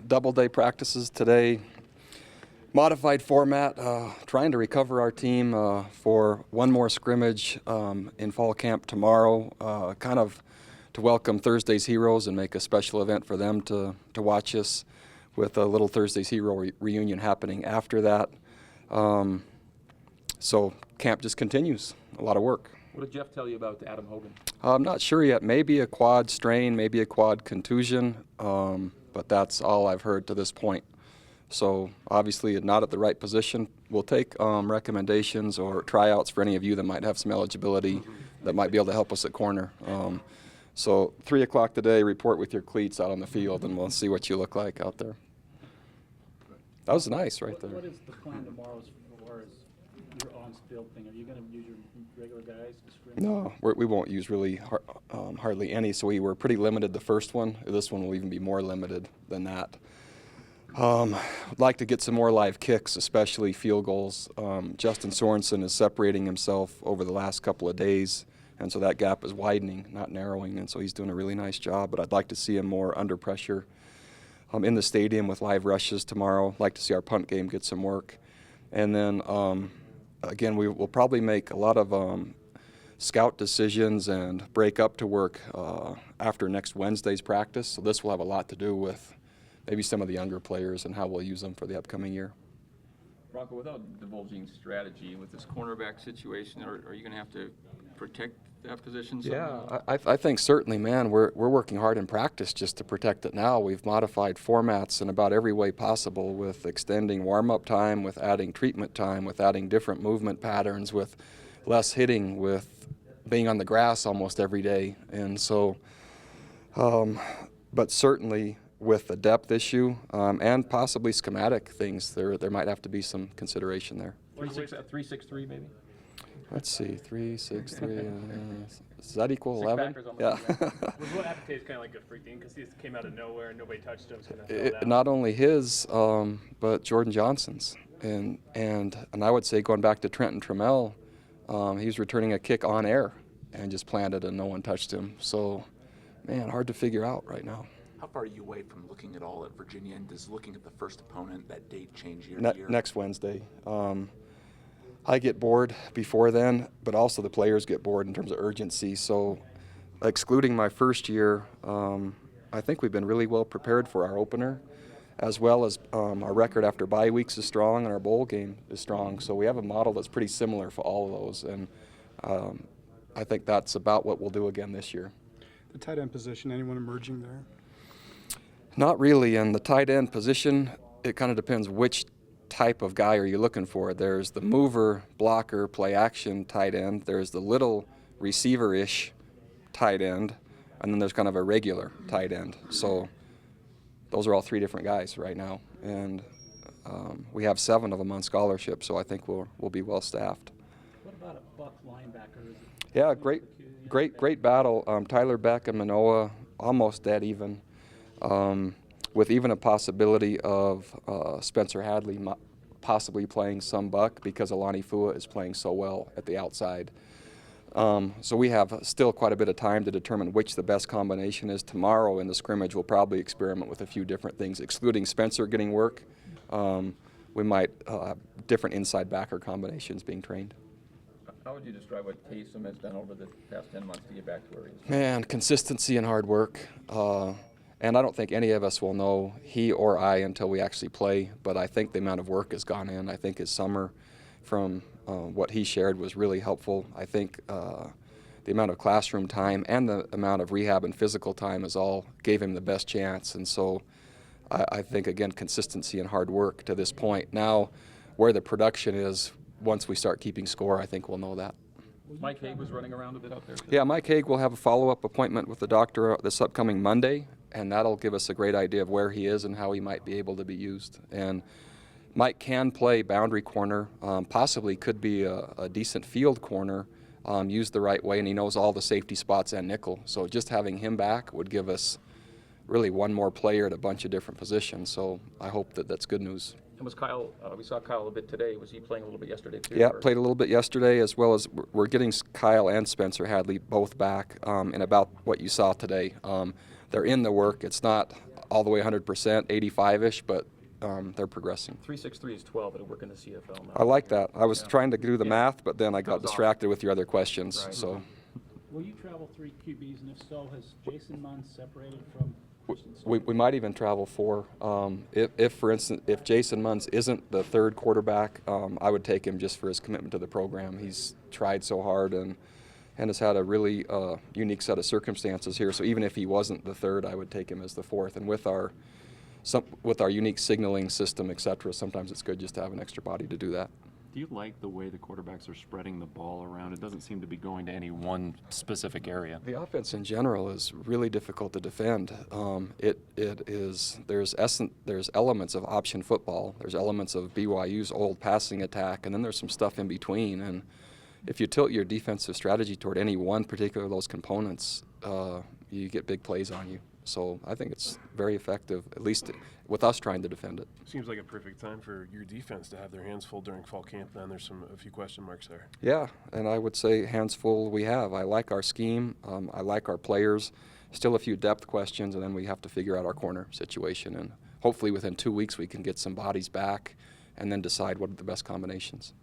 Double-day practices today, modified format, trying to recover our team for one more scrimmage in fall camp tomorrow, kind of to welcome Thursday's heroes and make a special event for them to watch us with a little Thursday's Hero reunion happening after that. So camp just continues, a lot of work. What did Jeff tell you about Adam Hogan? I'm not sure yet, maybe a quad strain, maybe a quad contusion, but that's all I've heard to this point. So obviously not at the right position. We'll take recommendations or tryouts for any of you that might have some eligibility that might be able to help us at corner. So 3 o'clock today, report with your cleats out on the field, and we'll see what you look like out there. That was nice right there. What is the plan tomorrow as far as your on-field thing? Are you going to use your regular guys to scrimmage? No, we won't use really hardly any, so we were pretty limited the first one. This one will even be more limited than that. I'd like to get some more live kicks, especially field goals. Justin Sorensen is separating himself over the last couple of days, and so that gap is widening, not narrowing, and so he's doing a really nice job, but I'd like to see him more under pressure in the stadium with live rushes tomorrow. I'd like to see our punt game get some work. And then, again, we will probably make a lot of scout decisions and break up to work after next Wednesday's practice, so this will have a lot to do with maybe some of the younger players and how we'll use them for the upcoming year. Bronco, without divulging strategy with this cornerback situation, are you going to have to protect that position somehow? Yeah, I think certainly, man. We're working hard in practice just to protect it now. We've modified formats in about every way possible, with extending warm-up time, with adding treatment time, with adding different movement patterns, with less hitting, with being on the grass almost every day. And so, but certainly with the depth issue and possibly schematic things, there might have to be some consideration there. 3-6-3 maybe? Let's see, 3, 6, 3. Does that equal 11? Yeah. Was what happened today is kind of like a freak thing because he just came out of nowhere and nobody touched him. So not only his, but Jordan Johnson's, and I would say going back to Trenton Trammell, he was returning a kick on air and just planted and no one touched him. So, man, hard to figure out right now. How far are you away from looking at all at Virginia, and does looking at the first opponent, that date change year to year? Next Wednesday. I get bored before then, but also the players get bored in terms of urgency. So excluding my first year, I think we've been really well prepared for our opener, as well as our record after bye weeks is strong and our bowl game is strong. So we have a model that's pretty similar for all of those, and I think that's about what we'll do again this year. The tight end position, anyone emerging there? Not really. In the tight end position, it kind of depends which type of guy are you looking for. There's the mover, blocker, play action tight end. There's the little receiver-ish tight end, and then there's kind of a regular tight end. So those are all 3 different guys right now, and we have 7 of them on scholarship, so I think we'll be well staffed. What about a buck linebacker? Yeah, great battle. Tyler Beck and Manoa almost dead even. With even a possibility of Spencer Hadley possibly playing some buck because Alani Fua is playing so well at the outside. So we have still quite a bit of time to determine which the best combination is. Tomorrow in the scrimmage we'll probably experiment with a few different things. Excluding Spencer getting work, we might have different inside backer combinations being trained. How would you describe what Taysom has done over the past 10 months to get back to where he is? Man, consistency and hard work. And I don't think any of us will know, he or I, until we actually play. But I think the amount of work has gone in. I think his summer, from what he shared, was really helpful. I think the amount of classroom time and the amount of rehab and physical time gave him the best chance. And so I think, again, consistency and hard work to this point. Now, where the production is, once we start keeping score, I think we'll know that. Mike Hague was running around a bit out there today. Yeah, Mike Hague will have a follow-up appointment with the doctor this upcoming Monday, and that'll give us a great idea of where he is and how he might be able to be used. And Mike can play boundary corner, possibly could be a decent field corner, used the right way, and he knows all the safety spots and nickel. So just having him back would give us really one more player at a bunch of different positions. So I hope that that's good news. And was Kyle, we saw Kyle a bit today, was he playing a little bit yesterday too? Yeah, or- played a little bit yesterday, as well as we're getting Kyle and Spencer Hadley both back, and about what you saw today. They're in the work. It's not all the way 100%, 85-ish, but they're progressing. 3.63 is 12. It'll work in the CFL now. I like that. I was Yeah. trying to do the Yeah. math, but then I That got was off. distracted with your other questions. Right. So Will you travel 3 QBs, and if so, has Jason Munn separated from Christian we might even travel 4. If, for instance, if Jason Munns isn't the third quarterback, I would take him just for his commitment to the program. He's tried so hard and has had a really unique set of circumstances here. So even if he wasn't the third, I would take him as the fourth. And with our unique signaling system, et cetera, sometimes it's good just to have an extra body to do that. Do you like the way the quarterbacks are spreading the ball around? It doesn't seem to be going to any one specific area. The offense in general is really difficult to defend. There's elements of option football. There's elements of BYU's old passing attack, and then there's some stuff in between. And if you tilt your defensive strategy toward any one particular of those components, you get big plays on you. So I think it's very effective, at least with us trying to defend it. Seems like a perfect time for your defense to have their hands full during fall camp. Then there's a few question marks there. Yeah, and I would say hands full we have. I like our scheme. I like our players. Still a few depth questions, and then we have to figure out our corner situation. And hopefully within 2 weeks we can get some bodies back and then decide what are the best combinations.